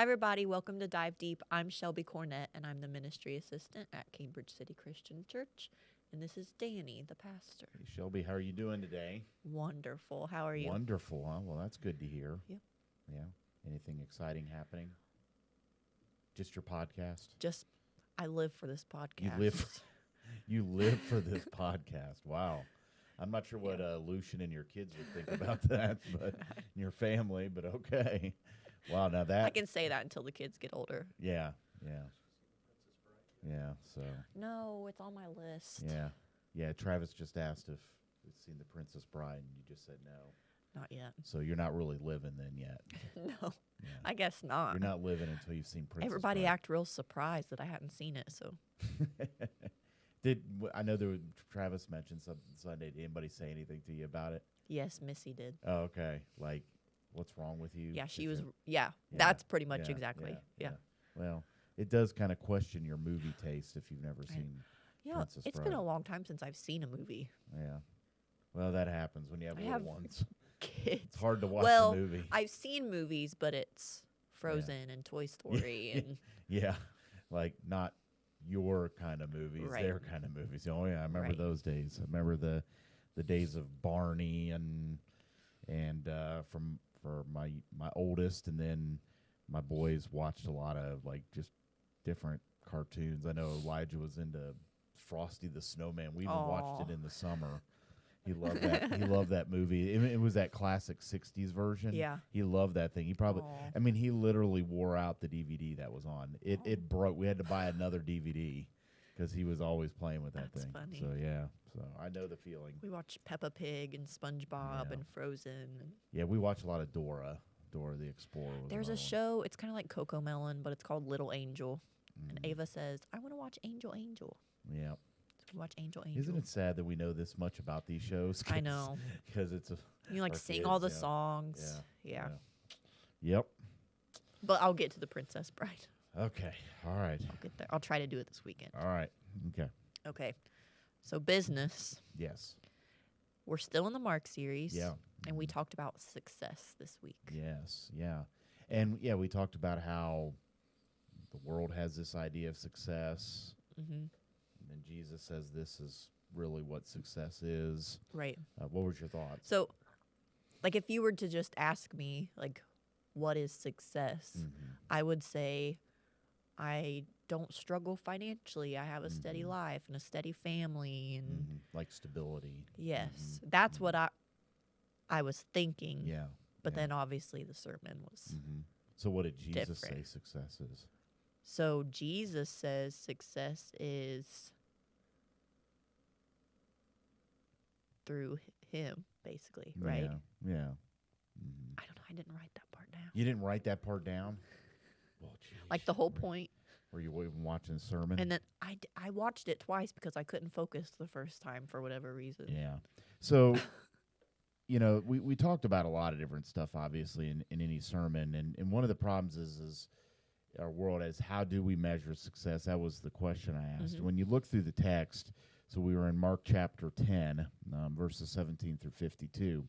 Hi, everybody. Welcome to Dive Deep. I'm Shelby Cornett, and I'm the ministry assistant at Cambridge City Christian Church. And this is Danny, the pastor. Hey, Shelby, how are you doing today? Wonderful. How are you? Wonderful, huh? Well, that's good to hear. Yep. Yeah. Anything exciting happening? Just your podcast? I live for this podcast. You live for this podcast. Wow. I'm not sure what Lucian and your kids would think about that, but your family, but okay. Wow, now that I can say that until the kids get older. Yeah. So No, it's on my list. Yeah, Travis just asked if we've seen The Princess Bride, and you just said no. Not yet. So you're not really living then yet. No, Yeah. I guess not. You're not living until you've seen Princess Everybody Bride. act real surprised that I hadn't seen it. So I know Travis mentioned something Sunday. Did anybody say anything to you about it? yes, Missy did. Oh, okay. Like, what's wrong with you? Yeah, she Is was. it- Yeah, Yeah, that's pretty much yeah, exactly. Yeah. Well, it does kind of question your movie taste if you've never seen. Yeah, Princess it's been Bride. a long time since I've seen a movie. Yeah. Well, that happens when you have I little have ones. Kids. It's hard to watch Well, a movie. I've seen movies, but it's Frozen and Toy Story and Yeah, like not your kind of movies, Right. their kind of movies. Oh yeah, I remember Right. those days. I remember the days of Barney and for my oldest, and then my boys watched a lot of like just different cartoons. I know Elijah was into Frosty the Snowman. We even watched Aw. it in the summer. He loved that. He loved that movie. It was that classic '60s version. Yeah. He loved that thing. He probably. Aw. I mean, he literally wore out the DVD that was on. It broke. We had to buy another DVD because he was always playing with that That's thing. funny. So yeah. So I know the feeling. we watched Peppa Pig and SpongeBob Yeah. and Frozen. And Yeah, we watch a lot of Dora. Dora the Explorer. Was there's a another one. show. It's kind of like Coco Melon, but it's called Little Angel. And Mm. Ava says, "I want to watch Angel Angel." Yeah. So we watch Angel Angel. Isn't it sad that we know this much about these shows? I know. Because it's a. You like our sing all the kids, yeah. songs. Yeah. Yep. But I'll get to the Princess Bride. Okay. All right. I'll get there. I'll try to do it this weekend. All right. Okay. Okay. So business. Yes. We're still in the Mark series. Yeah. And we talked about success this week. Yes. Yeah. And yeah, we talked about how the world has this idea of success, Mm-hmm. and then Jesus says this is really what success is. Right. What was your thoughts? So, like, if you were to just ask me, like, what is success? Mhm. I would say I don't struggle financially. I have a steady Mhm. life and a steady family. And Mhm. Like stability. yes, that's what I was thinking. Yeah. But yeah. then obviously the sermon was. Mhm. So what did Jesus say Different. success is? So Jesus says success is through him, basically, right? Yeah. Yeah. Mhm. I don't know. I didn't write that part down. You didn't write that part down? Well, Like the whole point. Were you even watching the sermon? And then I watched it twice because I couldn't focus the first time for whatever reason. Yeah. So, we talked about a lot of different stuff, obviously, in any sermon. And one of the problems is our world is how do we measure success? That was the question I asked. Mhm. When you look through the text, so we were in Mark chapter 10, verses 17 through 52.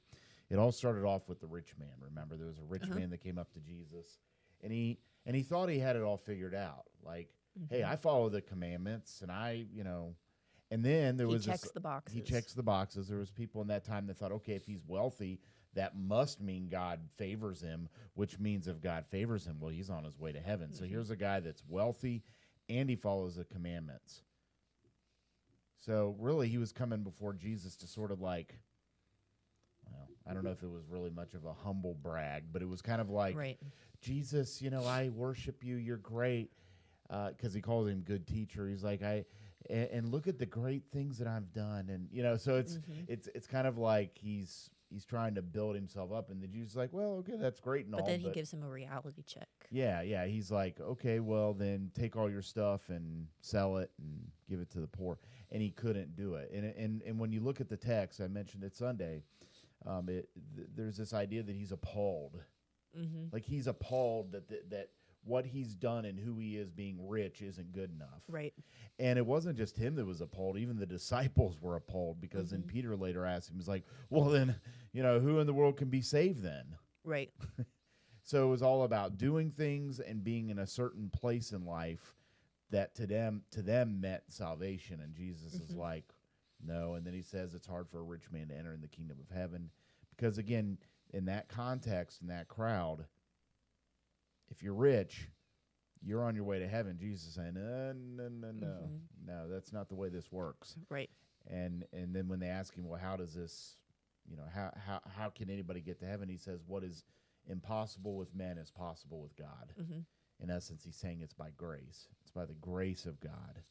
It all started off with the rich man. Remember, there was a rich Uh-huh. man that came up to Jesus, and he thought he had it all figured out. Like, hey, Mhm. I follow the commandments, and and then there He was checks this, the boxes. he checks the boxes. There was people in that time that thought, okay, if he's wealthy, that must mean God favors him, which means if God favors him, well, he's on his way to heaven. So Mhm. here's a guy that's wealthy and he follows the commandments. So really he was coming before Jesus to sort of like, well, I don't know if it was really much of a humble brag, but it was kind of like, Right. Jesus, I worship you. You're great. Because he calls him good teacher. He's like, and look at the great things that I've done. And, so Mhm. it's kind of like he's trying to build himself up. And the Jesus is like, well, okay, that's great and But all. then he gives him a reality check. Yeah. He's like, okay, well, then take all your stuff and sell it and give it to the poor. And he couldn't do it. And when you look at the text, I mentioned it Sunday, there's this idea that he's appalled. Mm-hmm. Like he's appalled that what he's done and who he is being rich isn't good enough. Right. And it wasn't just him that was appalled. Even the disciples were appalled because then Mhm. Peter later asked him, he's like, well, then, who in the world can be saved then? Right. So it was all about doing things and being in a certain place in life that to them meant salvation. And Jesus is like, no. And then he says it's hard for a rich man to enter in the kingdom of heaven. Because again, in that context, in that crowd, if you're rich, you're on your way to heaven. Jesus is saying, no, that's not the way this works. Right. And then when they ask him, well, how does this, how can anybody get to heaven? He says, what is impossible with men is possible with God. In essence, he's saying it's by grace. It's by the grace of God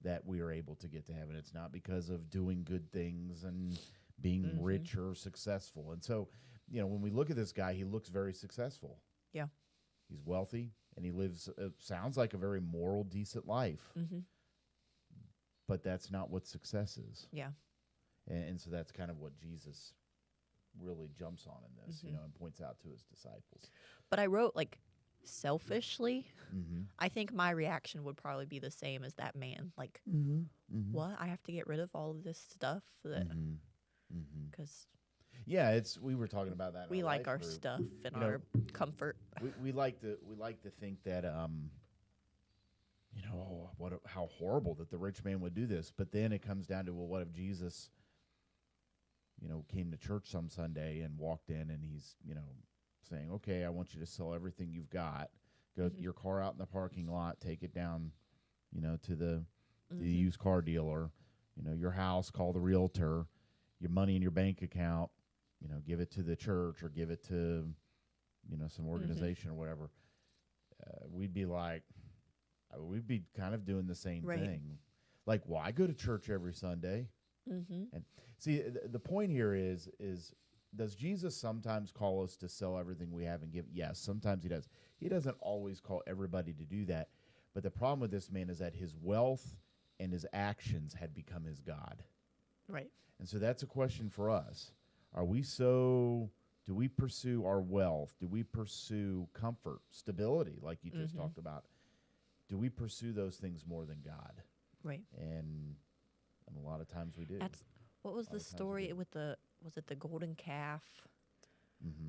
that we are able to get to heaven. It's not because of doing good things and being rich or successful. And so, when we look at this guy, he looks very successful. Yeah. He's wealthy, and he lives, sounds like a very moral, decent life. But that's not what success is. Yeah. And so that's kind of what Jesus really jumps on in this, and points out to his disciples. But I wrote, selfishly, I think my reaction would probably be the same as that man. Like, what? I have to get rid of all of this stuff? Because yeah, we were talking about that. we in like our life group. stuff and our comfort. We like to think that how horrible that the rich man would do this. But then it comes down to, well, what if Jesus came to church some Sunday and walked in and he's saying, okay, I want you to sell everything you've got, go your car out in the parking lot, take it down to the used car dealer, your house, call the realtor, your money in your bank account, give it to the church or give it to some organization or whatever. We'd be like, we'd be kind of doing the same thing. Like, well, I go to church every Sunday. And see, the point here is does Jesus sometimes call us to sell everything we have and give? Yes, sometimes he does. He doesn't always call everybody to do that. But the problem with this man is that his wealth and his actions had become his God. Right. And so that's a question for us. Do we pursue our wealth? Do we pursue comfort, stability, like you just talked about? Do we pursue those things more than God? Right. And a lot of times we do. What was the story with was it the golden calf?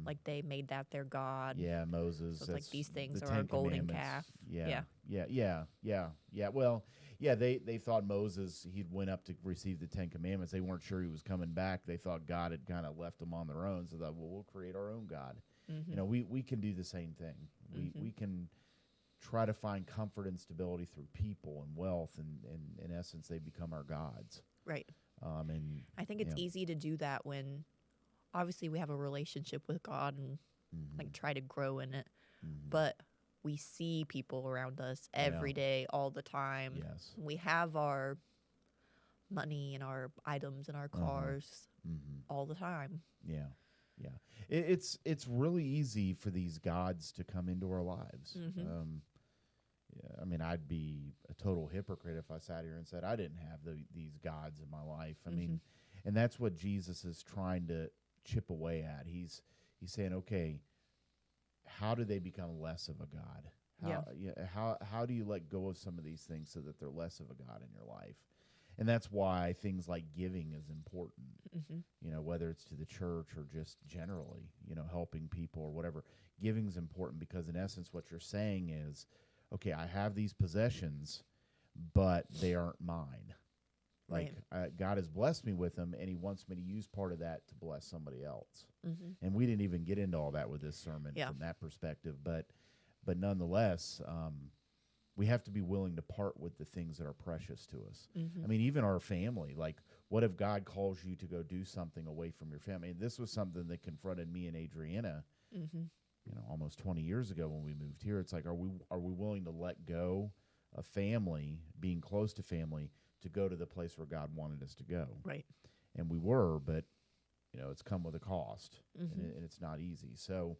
Like they made that their god. Yeah, Moses. So it's like these things the are our 10 golden Commandments. calf. Yeah. Well, yeah, they thought Moses, he went up to receive the 10 Commandments. They weren't sure he was coming back. They thought God had kind of left them on their own. So they thought, well, we'll create our own God. We can do the same thing. We can try to find comfort and stability through people and wealth, and in essence, they become our gods. Right. And I think it's easy to do that when obviously we have a relationship with God and try to grow in it. But we see people around us every day, all the time. Yes. We have our money and our items and our cars all the time. Yeah. It's really easy for these gods to come into our lives. I mean, I'd be a total hypocrite if I sat here and said I didn't have these gods in my life. I mean, and that's what Jesus is trying to chip away at. He's saying, okay, how do they become less of a god? How do you let go of some of these things so that they're less of a god in your life? And that's why things like giving is important, whether it's to the church or just generally, helping people or whatever. Giving is important because, in essence, what you're saying is, okay, I have these possessions, but they aren't mine. Like, God has blessed me with them, and he wants me to use part of that to bless somebody else. And we didn't even get into all that with this sermon from that perspective. But nonetheless, we have to be willing to part with the things that are precious to us. I mean, even our family, like, what if God calls you to go do something away from your family? And this was something that confronted me and Adriana, almost 20 years ago when we moved here. It's like, are we willing to let go of family, being close to family, to go to the place where God wanted us to go? Right. And we were, but, it's come with a cost, and it's not easy. So,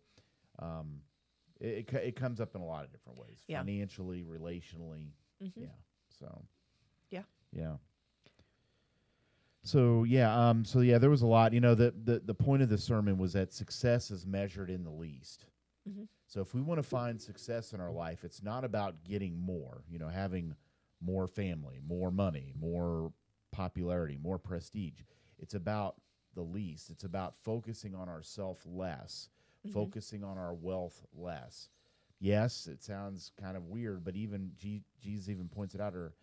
It comes up in a lot of different ways, financially, relationally. Yeah. So. Yeah. So there was a lot. The point of the sermon was that success is measured in the least. So if we want to find success in our life, it's not about getting more. Having more family, more money, more popularity, more prestige. It's about the least. It's about focusing on ourselves less. focusing on our wealth less. Yes, it sounds kind of weird, but even Jesus even points it out, or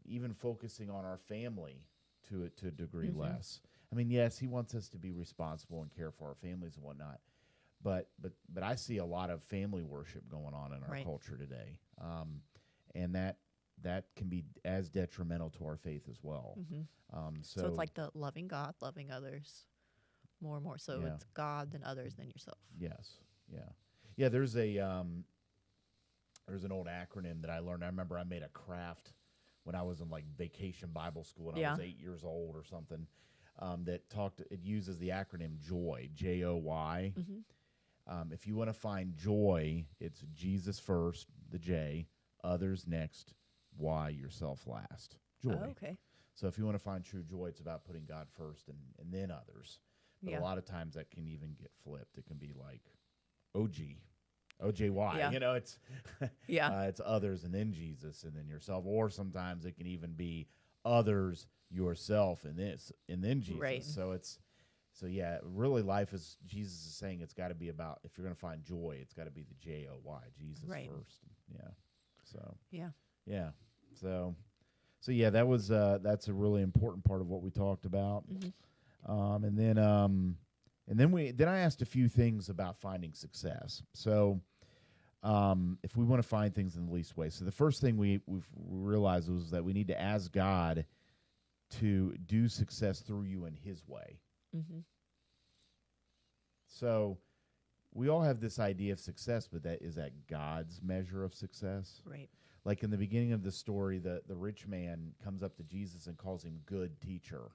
even focusing on our family to a degree less. I mean, yes, he wants us to be responsible and care for our families and whatnot, but I see a lot of family worship going on in our culture today, and that can be as detrimental to our faith as well. So it's like the loving God, loving others, more and more. So it's God, then others, then yourself. Yes. Yeah. There's an old acronym that I learned. I remember I made a craft when I was in like vacation Bible school when I was 8 years old or something. It uses the acronym JOY, JOY. If you want to find joy, it's Jesus first, the J, others next, Y, yourself last. Joy. Oh, okay. So if you want to find true joy, it's about putting God first and then others. But a lot of times that can even get flipped. It can be like OG, OJY. Yeah. You know, it's Yeah. it's others and then Jesus and then yourself. Or sometimes it can even be others, yourself, and then Jesus. Right. So really life is, Jesus is saying it's got to be about, if you're going to find joy, it's got to be the JOY, Jesus first. Yeah. So. Yeah. So yeah, that's a really important part of what we talked about. And then I asked a few things about finding success. So if we want to find things in the least way. So the first thing we've realized was that we need to ask God to do success through you in his way. So we all have this idea of success, but is that God's measure of success? Right. Like in the beginning of the story, the rich man comes up to Jesus and calls him good teacher.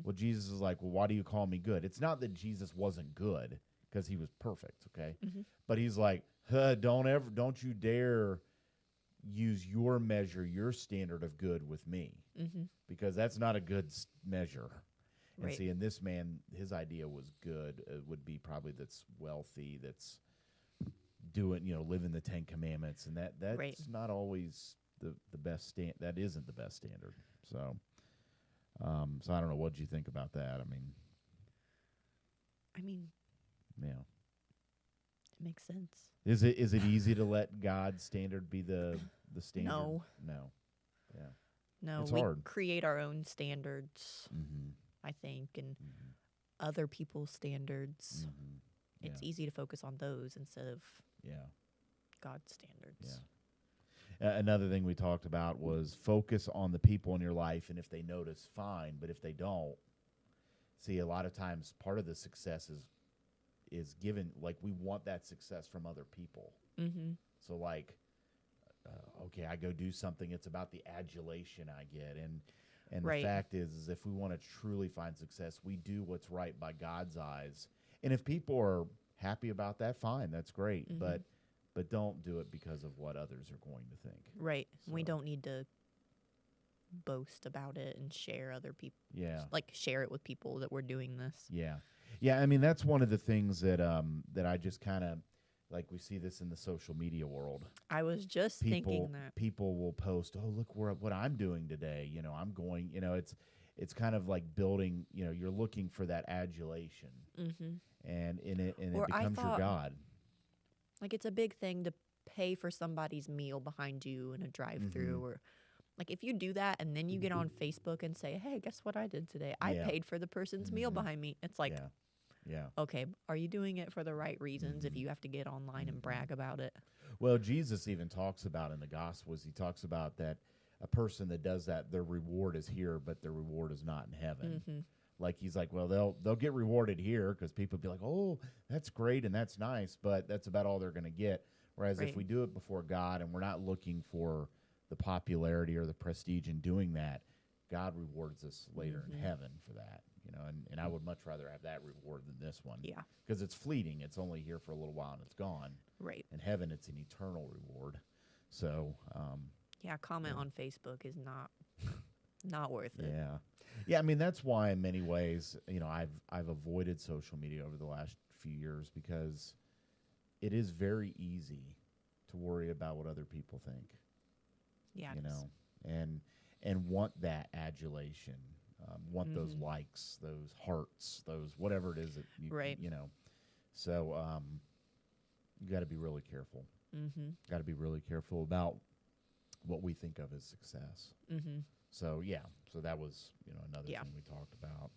Well, Jesus is like, well, why do you call me good? It's not that Jesus wasn't good, because he was perfect, okay? But he's like, don't you dare use your measure, your standard of good with me, because that's not a good measure. And see, and this man, his idea was good, would be probably that's wealthy, that's doing, living the 10 Commandments, and that's not always the best that isn't the best standard. So, so I don't know. What do you think about that? I mean, yeah, it makes sense. Is it easy to let God's standard be the standard? No. Yeah. No, it's we hard. create our own standards, I think, and other people's standards. It's easy to focus on those instead of God's standards. Yeah. Another thing we talked about was focus on the people in your life, and if they notice, fine. But if they don't, see, a lot of times part of the success is given, like, we want that success from other people. So, like, okay, I go do something, it's about the adulation I get. And the fact is if we want to truly find success, we do what's right by God's eyes. And if people are happy about that, fine, that's great. But don't do it because of what others are going to think. Right. So. We don't need to boast about it and share other people. Yeah. Like, share it with people that we're doing this. Yeah. Yeah, I mean, that's one of the things that I just kind of, like, we see this in the social media world. I was just thinking that. People will post, oh, look what I'm doing today. I'm going, it's kind of like building, you're looking for that adulation. And it becomes your God. Like, it's a big thing to pay for somebody's meal behind you in a drive-through, or like, if you do that and then you get on Facebook and say, hey, guess what I did today? I paid for the person's meal behind me. It's like, okay, are you doing it for the right reasons if you have to get online and brag about it? Well, Jesus even talks about in the Gospels, he talks about that a person that does that, their reward is here, but their reward is not in heaven. Like, he's like, well, they'll get rewarded here because people be like, oh, that's great and that's nice, but that's about all they're going to get. Whereas if we do it before God and we're not looking for the popularity or the prestige in doing that, God rewards us later in heaven for that. And I would much rather have that reward than this one. Yeah. Because it's fleeting. It's only here for a little while and it's gone. Right. In heaven, it's an eternal reward. So, comment on Facebook is not worth it. Yeah. Yeah, I mean, that's why in many ways, I've avoided social media over the last few years, because it is very easy to worry about what other people think. Yeah. And want that adulation, want those likes, those hearts, those whatever it is that you So you got to be really careful. Mm-hmm. Got to be really careful about what we think of as success. Mm-hmm. So yeah, so that was another Yeah. thing we talked about.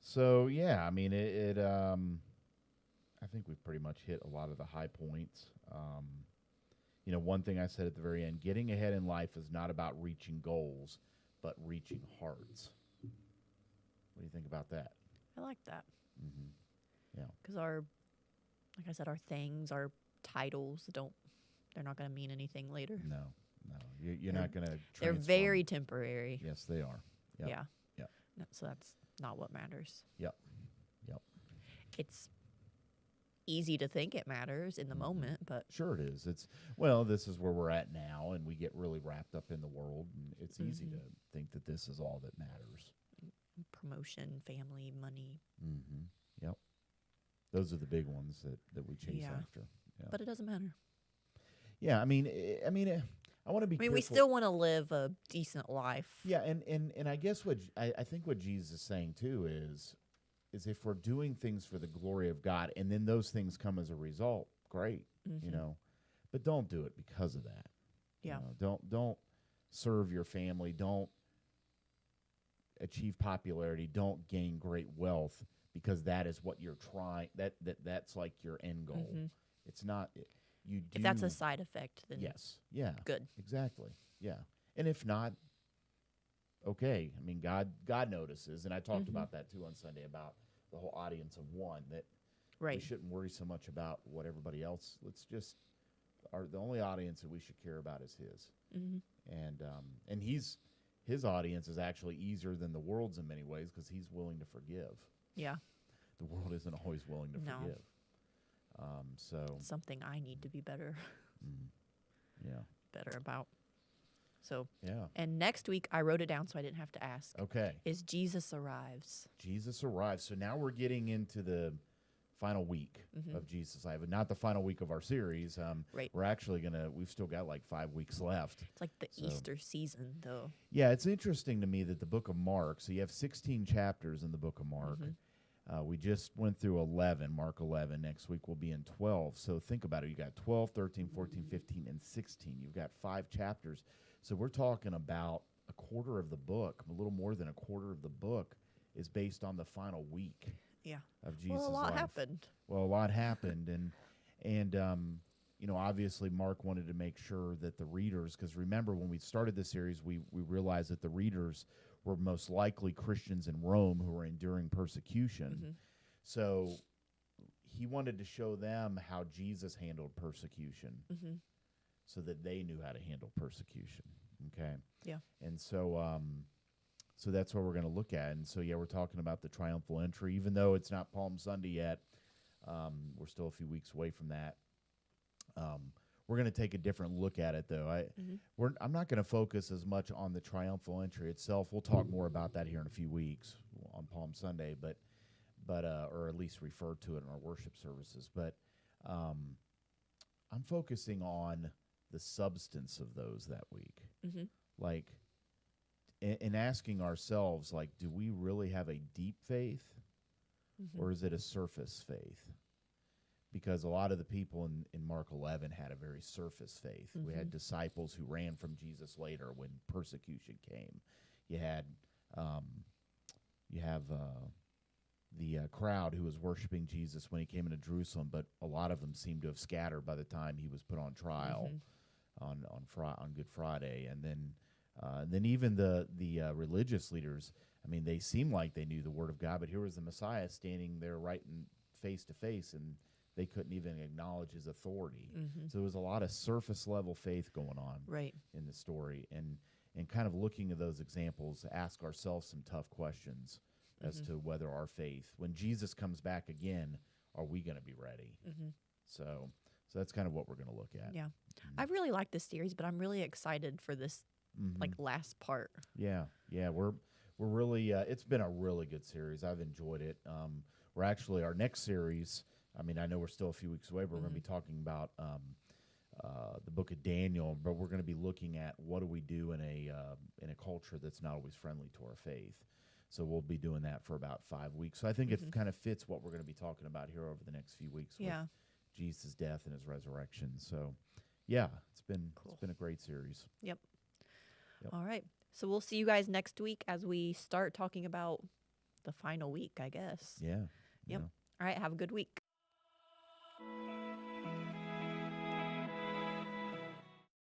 So yeah, I mean it I think we've pretty much hit a lot of the high points. One thing I said at the very end: getting ahead in life is not about reaching goals, but reaching hearts. What do you think about that? I like that. Mm-hmm. Yeah. Because like I said, our things, our titles they're not going to mean anything later. No, you're not going to. They're very temporary. Yes, they are. Yep. Yeah. Yep. So that's not what matters. Yep. It's easy to think it matters in the moment, but sure it is. This is where we're at now, and we get really wrapped up in the world, and it's easy to think that this is all that matters. Promotion, family, money. Mm-hmm. Yep. Those are the big ones that we chase after. Yeah. But it doesn't matter. Yeah, I want to be. We still want to live a decent life. Yeah, and I guess I think what Jesus is saying too is if we're doing things for the glory of God, and then those things come as a result, great, but don't do it because of that. Yeah. Don't serve your family. Don't achieve popularity. Don't gain great wealth because that is what you're trying. That's like your end goal. Mm-hmm. It's not. You do. If that's a side effect, then yes, yeah, good. Exactly, yeah. And if not, okay. I mean, God notices, and I talked about that too on Sunday about the whole audience of one, that we shouldn't worry so much about what everybody else. Let's just the only audience that we should care about is His, and His audience is actually easier than the world's in many ways because He's willing to forgive. Yeah, the world isn't always willing to forgive. So something I need to be better. Better about. So yeah. And next week I wrote it down so I didn't have to ask. Okay. Is Jesus Arrives. Jesus Arrives. So now we're getting into the final week of Jesus Life, not the final week of our series. Right. We're actually we've still got like 5 weeks left. It's like the Easter season, though. Yeah, it's interesting to me that the book of Mark, so you have 16 chapters in the book of Mark. We just went through Mark 11. Next week we'll be in 12. So think about it. You got 12, 13, 14, 15, and 16. You've got 5 chapters. So we're talking about a quarter of the book, a little more than a quarter of the book is based on the final week of Jesus' Well, a lot life. happened. Well, a lot happened. And obviously Mark wanted to make sure that the readers, because remember when we started the series, we realized that the readers were most likely Christians in Rome who were enduring persecution. So he wanted to show them how Jesus handled persecution so that they knew how to handle persecution. Okay? Yeah. And so so that's what we're going to look at. And so, we're talking about the triumphal entry. Even though it's not Palm Sunday yet, we're still a few weeks away from that. We're going to take a different look at it, though. I'm not going to focus as much on the triumphal entry itself. We'll talk more about that here in a few weeks on Palm Sunday, but or at least refer to it in our worship services. But I'm focusing on the substance of those that week, like, and asking ourselves, like, do we really have a deep faith, or is it a surface faith? Because a lot of the people in Mark 11 had a very surface faith. We had disciples who ran from Jesus later when persecution came. You have the crowd who was worshiping Jesus when he came into Jerusalem, but a lot of them seemed to have scattered by the time he was put on trial on Good Friday. And then even the religious leaders, I mean, they seemed like they knew the Word of God, but here was the Messiah standing there right in face to face, and they couldn't even acknowledge his authority. So there was a lot of surface level faith going on in the story. And kind of looking at those examples, ask ourselves some tough questions as to whether our faith, when Jesus comes back again, are we going to be ready? So that's kind of what we're going to look at. Yeah. I really like this series, but I'm really excited for this like last part. Yeah. We're really, it's been a really good series. I've enjoyed it. We're actually, our next series, I mean, I know we're still a few weeks away, but we're going to be talking about the book of Daniel, but we're going to be looking at what do we do in a culture that's not always friendly to our faith. So we'll be doing that for about 5 weeks. So I think Mhm. it kind of fits what we're going to be talking about here over the next few weeks with Yeah. Jesus' death and his resurrection. So yeah, Cool. it's been a great series. Yep. Yep. All right. So we'll see you guys next week as we start talking about the final week, I guess. Yeah. Yep. Yeah. All right. Have a good week.